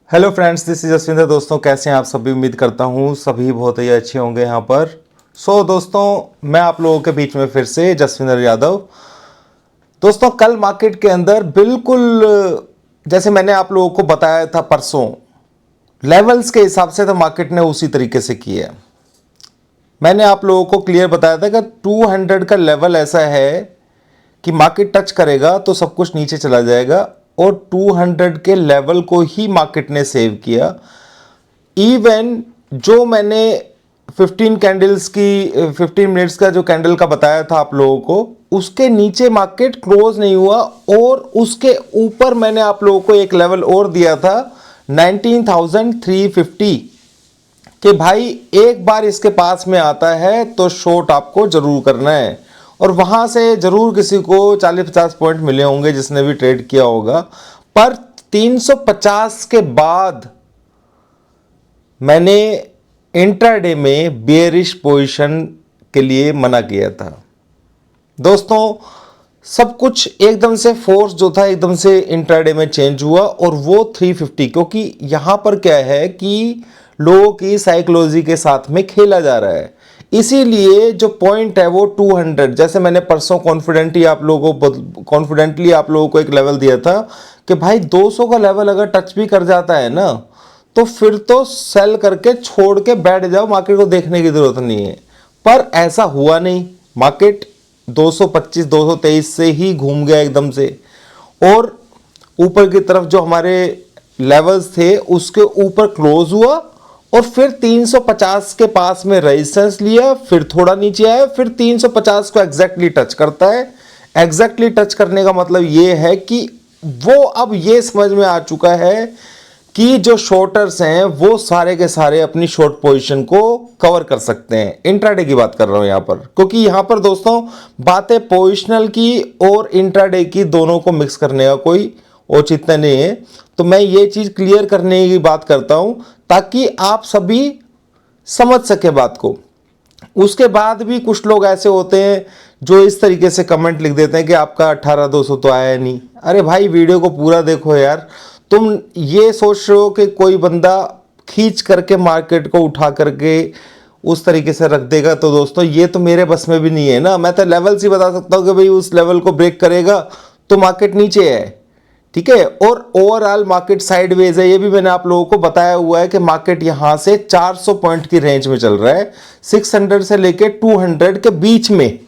Hello friends, this is Jaswinder. दोस्तों कैसे हैं आप सभी? उम्मीद करता हूँ सभी बहुत ही अच्छे होंगे यहाँ पर। दोस्तों मैं आप लोगों के बीच में फिर से जसविंदर यादव। दोस्तों कल मार्केट के अंदर बिल्कुल जैसे मैंने आप लोगों को बताया था परसों, लेवल्स के हिसाब से तो मार्केट ने उसी तरीके से किया। मैंने आप लोगों को क्लियर बताया था कि 200 का लेवल ऐसा है कि मार्केट टच करेगा तो सब कुछ नीचे चला जाएगा, और 200 के लेवल को ही मार्केट ने सेव किया। इवन जो मैंने 15 कैंडल्स की 15 मिनट्स का जो कैंडल का बताया था आप लोगों को, उसके नीचे मार्केट क्लोज नहीं हुआ, और उसके ऊपर मैंने आप लोगों को एक लेवल और दिया था 19,350 कि भाई एक बार इसके पास में आता है तो शॉर्ट आपको जरूर करना है। और वहां से जरूर किसी को 40-50 पॉइंट मिले होंगे जिसने भी ट्रेड किया होगा, पर 350 के बाद मैंने इंट्राडे में बेयरिश पोजीशन के लिए मना किया था। दोस्तों सब कुछ एकदम से फोर्स जो था एकदम से इंट्राडे में चेंज हुआ, और वो 350, क्योंकि यहां पर क्या है कि लोगों की साइकोलॉजी के साथ में खेला जा रहा है। इसीलिए जो पॉइंट है वो 200, जैसे मैंने परसों कॉन्फिडेंटली आप लोगों को एक लेवल दिया था कि भाई 200 का लेवल अगर टच भी कर जाता है ना, तो फिर तो सेल करके छोड़ के बैठ जाओ, मार्केट को देखने की जरूरत नहीं है। पर ऐसा हुआ नहीं, मार्केट 225 223 से ही घूम गया एकदम से, और ऊपर की तरफ जो हमारे लेवल्स थे उसके ऊपर क्लोज हुआ, और फिर 350 के पास में रेजिस्टेंस लिया, फिर थोड़ा नीचे आया, फिर 350 को एग्जैक्टली टच करता है। एग्जैक्टली टच करने का मतलब ये है कि वो अब ये समझ में आ चुका है कि जो शॉर्टर्स हैं वो सारे के सारे अपनी शॉर्ट पोजीशन को कवर कर सकते हैं। इंट्राडे की बात कर रहा हूं यहां पर, क्योंकि यहां पर दोस्तों बातें पोजिशनल की और इंट्राडे की दोनों को मिक्स करने का कोई औचित्य नहीं है। तो मैं ये चीज क्लियर करने की बात करता हूं ताकि आप सभी समझ सके बात को। उसके बाद भी कुछ लोग ऐसे होते हैं जो इस तरीके से कमेंट लिख देते हैं कि आपका 18,200 तो आया नहीं। अरे भाई वीडियो को पूरा देखो यार। तुम ये सोच रहे हो कि कोई बंदा खींच करके मार्केट को उठा करके उस तरीके से रख देगा, तो दोस्तों ये तो मेरे बस में भी नहीं है ना। मैं तो लेवल्स ही बता सकता हूं कि भाई उस लेवल को ब्रेक करेगा तो मार्केट नीचे है, ठीक है। और ओवरऑल मार्केट साइडवेज है, ये भी मैंने आप लोगों को बताया हुआ है कि मार्केट यहां से 400 पॉइंट की रेंज में चल रहा है। 600 से लेके 200 के बीच में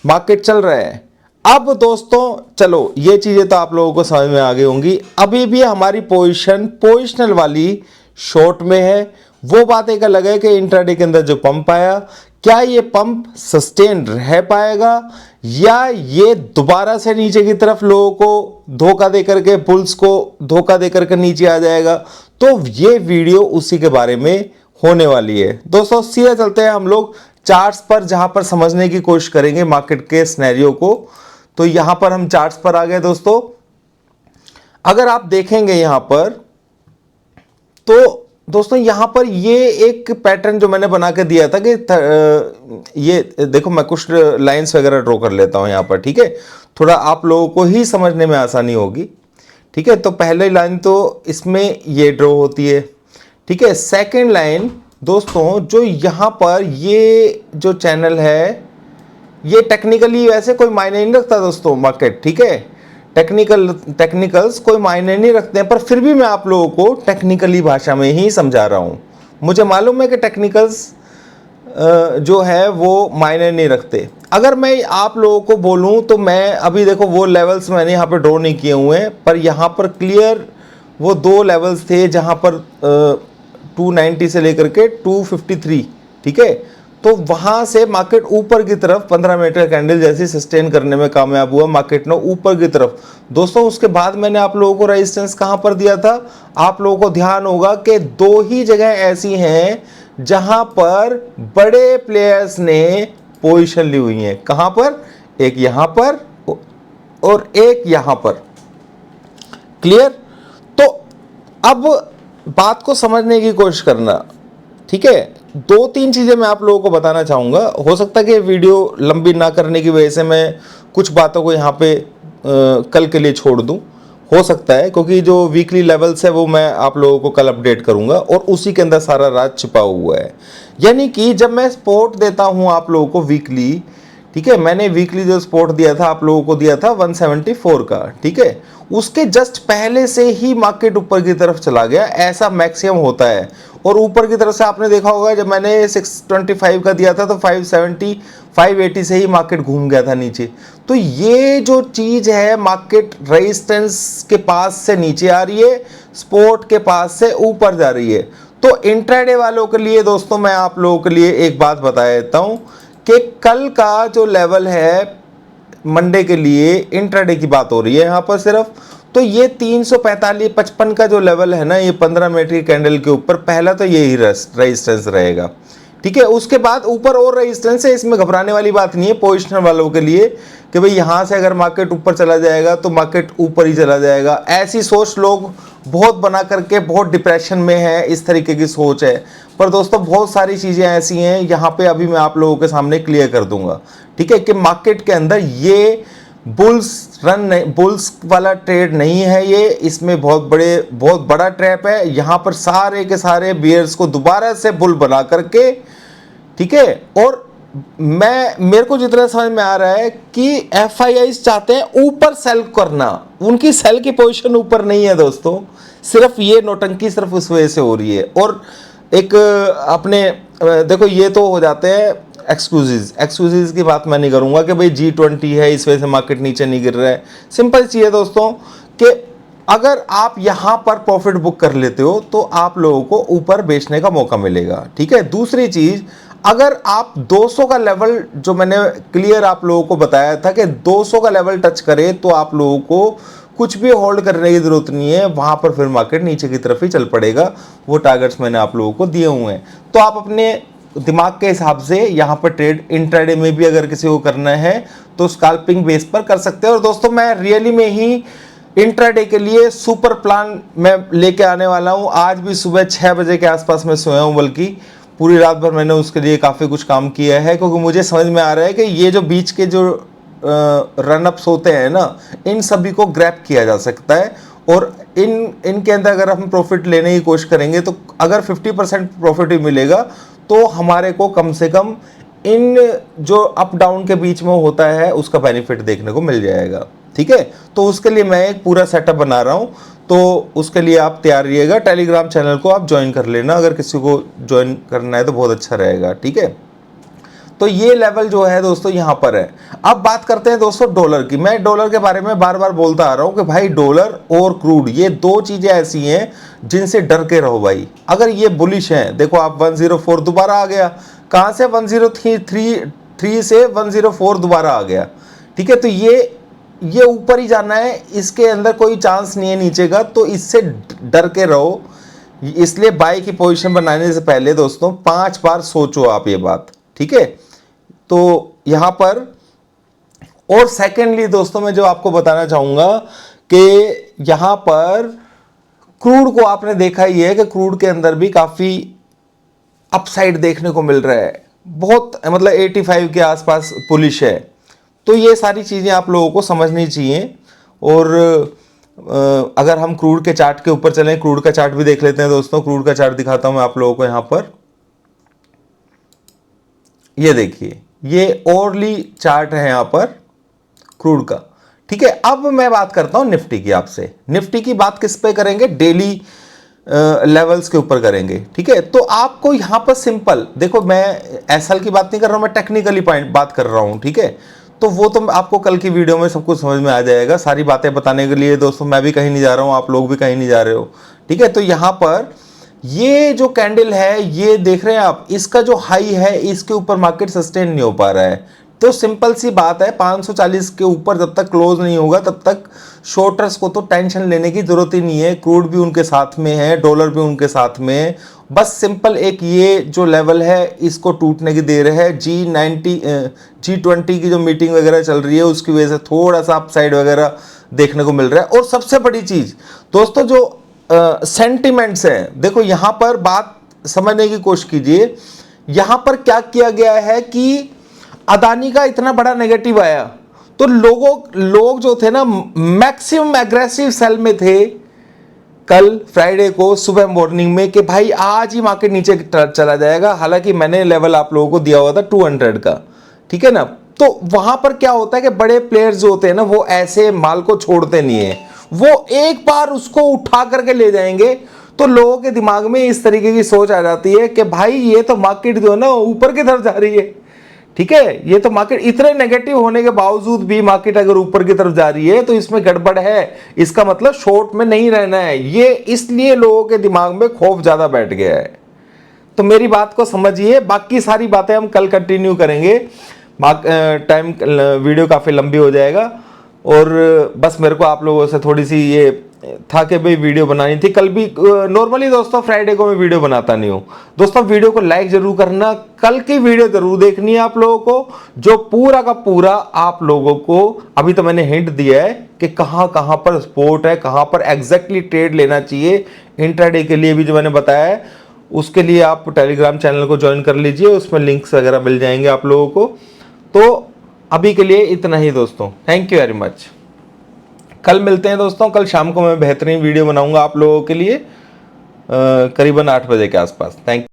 मार्केट चल रहा है। अब दोस्तों चलो ये चीजें तो आप लोगों को समझ में आ गई होंगी। अभी भी हमारी पोजिशनल वाली शॉर्ट में है। वो बात एक अलग है कि इंट्राडे के अंदर जो पंप आया, क्या ये पंप सस्टेन रह पाएगा या ये दोबारा से नीचे की तरफ लोगों को धोखा देकर के, बुल्स को धोखा देकर के नीचे आ जाएगा। तो ये वीडियो उसी के बारे में होने वाली है। दोस्तों सीधे चलते हैं हम लोग चार्ट्स पर, जहां पर समझने की कोशिश करेंगे मार्केट के सिनेरियो को। तो यहां पर हम चार्ट्स पर आ गए दोस्तों। अगर आप देखेंगे यहां पर, तो दोस्तों यहां पर ये एक पैटर्न जो मैंने बना के दिया था कि ये देखो, मैं कुछ लाइंस वगैरह ड्रॉ कर लेता हूं यहां पर, ठीक है, थोड़ा आप लोगों को ही समझने में आसानी होगी, ठीक है। तो पहले लाइन तो इसमें ये ड्रॉ होती है, ठीक है। सेकंड लाइन दोस्तों जो यहां पर ये जो चैनल है, ये टेक्निकली वैसे कोई मायने नहीं रखता दोस्तों मार्केट, ठीक है। टेक्निकल्स कोई मायने नहीं रखते हैं, पर फिर भी मैं आप लोगों को टेक्निकली भाषा में ही समझा रहा हूं। मुझे मालूम है कि टेक्निकल्स जो है वो मायने नहीं रखते। अगर मैं आप लोगों को बोलूं तो मैं अभी देखो वो लेवल्स मैंने यहाँ पर ड्रॉ नहीं किए हुए हैं, पर यहाँ पर क्लियर वो दो लेवल्स थे जहाँ पर 290 से लेकर के 253, ठीक है। तो वहां से मार्केट ऊपर की तरफ 15 मिनट का कैंडल जैसी सस्टेन करने में कामयाब हुआ मार्केट ने ऊपर की तरफ। दोस्तों उसके बाद मैंने आप लोगों को रेजिस्टेंस कहां पर दिया था? आप लोगों को ध्यान होगा कि दो ही जगह ऐसी हैं जहां पर बड़े प्लेयर्स ने पोजीशन ली हुई है। कहां पर? एक यहां पर और एक यहां पर। क्लियर? तो अब बात को समझने की कोशिश करना, ठीक है। दो तीन चीजें मैं आप लोगों को बताना चाहूंगा। हो सकता है कि वीडियो लंबी ना करने की वजह से मैं कुछ बातों को यहाँ पे कल के लिए छोड़ दूं, हो सकता है, क्योंकि जो वीकली लेवल्स है वो मैं आप लोगों को कल अपडेट करूंगा और उसी के अंदर सारा राज छिपा हुआ है। यानी कि जब मैं सपोर्ट देता हूं आप लोगों को वीकली, ठीक है, मैंने वीकली जो सपोर्ट दिया था आप लोगों को दिया था 174 का, ठीक है, उसके जस्ट पहले से ही मार्केट ऊपर की तरफ चला गया, ऐसा मैक्सिमम होता है। और ऊपर की तरफ से आपने देखा होगा जब मैंने 625 का दिया था तो 570 580 से ही मार्केट घूम गया था नीचे। तो ये जो चीज है, मार्केट रेजिस्टेंस के पास से नीचे आ रही है, सपोर्ट के पास से ऊपर जा रही है। तो इंट्राडे वालों के लिए दोस्तों मैं आप लोगों के लिए एक बात बता देता हूं कि कल का जो लेवल है मंडे के लिए, इंट्राडे की बात हो रही है यहां पर सिर्फ, तो ये 345.55 का जो लेवल है ना, ये 15 मिनट की कैंडल के ऊपर पहला तो यही रेजिस्टेंस रहेगा, ठीक है। उसके बाद ऊपर और रेजिस्टेंस है, इसमें घबराने वाली बात नहीं है पोजिशनर वालों के लिए कि भाई यहां से अगर मार्केट ऊपर चला जाएगा तो मार्केट ऊपर ही चला जाएगा, ऐसी सोच लोग बहुत बना करके बहुत डिप्रेशन में है, इस तरीके की सोच है। पर दोस्तों बहुत सारी चीजें ऐसी हैं यहाँ पे, अभी मैं आप लोगों के सामने क्लियर कर दूंगा, ठीक है, कि मार्केट के अंदर ये बुल्स वाला ट्रेड नहीं है, ये इसमें बहुत बड़ा ट्रैप है। यहां पर सारे के सारे बियर्स को दोबारा से बुल बना करके, ठीक है, और मेरे को जितना समझ में आ रहा है कि एफआईआईज चाहते हैं ऊपर सेल करना, उनकी सेल की पोजीशन ऊपर नहीं है दोस्तों, सिर्फ ये नौटंकी सिर्फ उस वजह से हो रही है। और एक अपने देखो ये तो हो जाते हैं एक्सक्यूजेज की बात मैं नहीं करूंगा कि भाई G20 है इस वजह से मार्केट नीचे नहीं गिर रहा है। सिंपल चीज है दोस्तों कि अगर आप यहां पर प्रॉफिट बुक कर लेते हो तो आप लोगों को ऊपर बेचने का मौका मिलेगा, ठीक है। दूसरी चीज, अगर आप 200 का लेवल, जो मैंने क्लियर आप लोगों को बताया था कि 200 का लेवल टच करे तो आप लोगों को कुछ भी होल्ड करने की जरूरत नहीं है, वहां पर फिर मार्केट नीचे की तरफ ही चल पड़ेगा। वो टारगेट्स मैंने आप लोगों को दिए हुए हैं, तो आप अपने दिमाग के हिसाब से यहाँ पर ट्रेड इंट्राडे में भी अगर किसी को करना है तो स्कैल्पिंग बेस पर कर सकते हैं। और दोस्तों मैं रियली में ही इंट्राडे के लिए सुपर प्लान मैं लेके आने वाला हूँ। आज भी सुबह 6 बजे के आसपास मैं सोया हूँ, बल्कि पूरी रात भर मैंने उसके लिए काफ़ी कुछ काम किया है, क्योंकि मुझे समझ में आ रहा है कि ये जो बीच के जो रनअप्स होते हैं ना, इन सभी को ग्रैब किया जा सकता है। और इनके अंदर अगर हम प्रॉफिट लेने की कोशिश करेंगे तो अगर 50% प्रॉफिट भी मिलेगा तो हमारे को कम से कम इन जो अप डाउन के बीच में होता है उसका बेनिफिट देखने को मिल जाएगा, ठीक है। तो उसके लिए मैं एक पूरा सेटअप बना रहा हूं, तो उसके लिए आप तैयार रहिएगा। टेलीग्राम चैनल को आप ज्वाइन कर लेना, अगर किसी को ज्वाइन करना है तो बहुत अच्छा रहेगा, ठीक है। तो ये लेवल जो है दोस्तों यहां पर है। अब बात करते हैं दोस्तों डॉलर की। मैं डॉलर के बारे में बार बार बोलता आ रहा हूं कि भाई डॉलर और क्रूड ये दो चीजें ऐसी हैं जिनसे डर के रहो भाई। अगर ये बुलिश हैं, देखो आप 104 दोबारा आ गया, कहां से 103 से 104 दोबारा आ गया, ठीक है। तो ये ऊपर ही जाना है, इसके अंदर कोई चांस नहीं है नीचे का, तो इससे डर के रहो। इसलिए बाय की पोजीशन बनाने से पहले दोस्तों 5 बार सोचो आप ये बात, ठीक है। तो यहां पर और सेकेंडली दोस्तों मैं जो आपको बताना चाहूंगा कि यहां पर क्रूड को आपने देखा ही है कि क्रूड के अंदर भी काफी अपसाइड देखने को मिल रहा है, बहुत मतलब 85 के आसपास पुलिश है। तो ये सारी चीजें आप लोगों को समझनी चाहिए। और अगर हम क्रूड के चार्ट के ऊपर चलें, क्रूड का चार्ट भी देख लेते हैं दोस्तों। क्रूड का चार्ट दिखाता हूं मैं आप लोगों को यहां पर, ये देखिए, ये ओरली चार्ट है यहां पर क्रूड का, ठीक है। अब मैं बात करता हूं निफ्टी की आपसे। निफ्टी की बात किस पे करेंगे? डेली लेवल्स के ऊपर करेंगे, ठीक है। तो आपको यहां पर सिंपल देखो, मैं एसएल की बात नहीं कर रहा हूं, मैं टेक्निकली पॉइंट बात कर रहा हूं, ठीक है। तो वो तो आपको कल की वीडियो में सब कुछ समझ में आ जाएगा। सारी बातें बताने के लिए दोस्तों मैं भी कहीं नहीं जा रहा हूं, आप लोग भी कहीं नहीं जा रहे हो, ठीक है। तो यहां पर ये जो कैंडल है, ये देख रहे हैं आप, इसका जो हाई है इसके ऊपर मार्केट सस्टेन नहीं हो पा रहा है। तो सिंपल सी बात है, 540 के ऊपर जब तक क्लोज नहीं होगा तब तक शॉर्टर्स को तो टेंशन लेने की जरूरत ही नहीं है। क्रूड भी उनके साथ में है, डॉलर भी उनके साथ में है। बस सिंपल एक ये जो लेवल है इसको टूटने की देर है। G20 की जो मीटिंग वगैरह चल रही है उसकी वजह से थोड़ा सा अपसाइड वगैरह देखने को मिल रहा है। और सबसे बड़ी चीज दोस्तों जो सेंटिमेंट्स हैं, देखो यहां पर बात समझने की कोशिश कीजिए। यहां पर क्या किया गया है कि अदानी का इतना बड़ा नेगेटिव आया तो लोग जो थे ना मैक्सिमम एग्रेसिव सेल में थे कल फ्राइडे को सुबह मॉर्निंग में, कि भाई आज ही मार्केट नीचे चला जाएगा। हालांकि मैंने लेवल आप लोगों को दिया हुआ था 200 का, ठीक है ना। तो वहां पर क्या होता है कि बड़े प्लेयर्स जो होते हैं ना वो ऐसे माल को छोड़ते नहीं है, वो एक बार उसको उठा करके ले जाएंगे। तो लोगों के दिमाग में इस तरीके की सोच आ जाती है कि भाई ये तो मार्केट जो है ना ऊपर की तरफ जा रही है, ठीक है, ये तो मार्केट इतने नेगेटिव होने के बावजूद भी मार्केट अगर ऊपर की तरफ जा रही है तो इसमें गड़बड़ है, इसका मतलब शॉर्ट में नहीं रहना है। ये इसलिए लोगों के दिमाग में खौफ ज्यादा बैठ गया है। तो मेरी बात को समझिए, बाकी सारी बातें हम कल कंटिन्यू करेंगे। टाइम वीडियो काफी लंबी हो जाएगा और बस मेरे को आप लोगों से थोड़ी सी ये था कि भाई वीडियो बनानी थी। कल भी नॉर्मली दोस्तों फ्राइडे को मैं वीडियो बनाता नहीं हूँ। दोस्तों वीडियो को लाइक जरूर करना, कल की वीडियो जरूर देखनी है आप लोगों को, जो पूरा का पूरा आप लोगों को अभी तो मैंने हिंट दिया है कि कहाँ कहाँ पर सपोर्ट है, कहाँ पर एग्जैक्टली ट्रेड लेना चाहिए। इंट्राडे के लिए भी जो मैंने बताया है उसके लिए आप टेलीग्राम चैनल को ज्वाइन कर लीजिए, उसमें लिंक्स वगैरह मिल जाएंगे आप लोगों को। तो अभी के लिए इतना ही दोस्तों, थैंक यू वेरी मच। कल मिलते हैं दोस्तों, कल शाम को मैं बेहतरीन वीडियो बनाऊंगा आप लोगों के लिए करीबन 8 बजे के आसपास। थैंक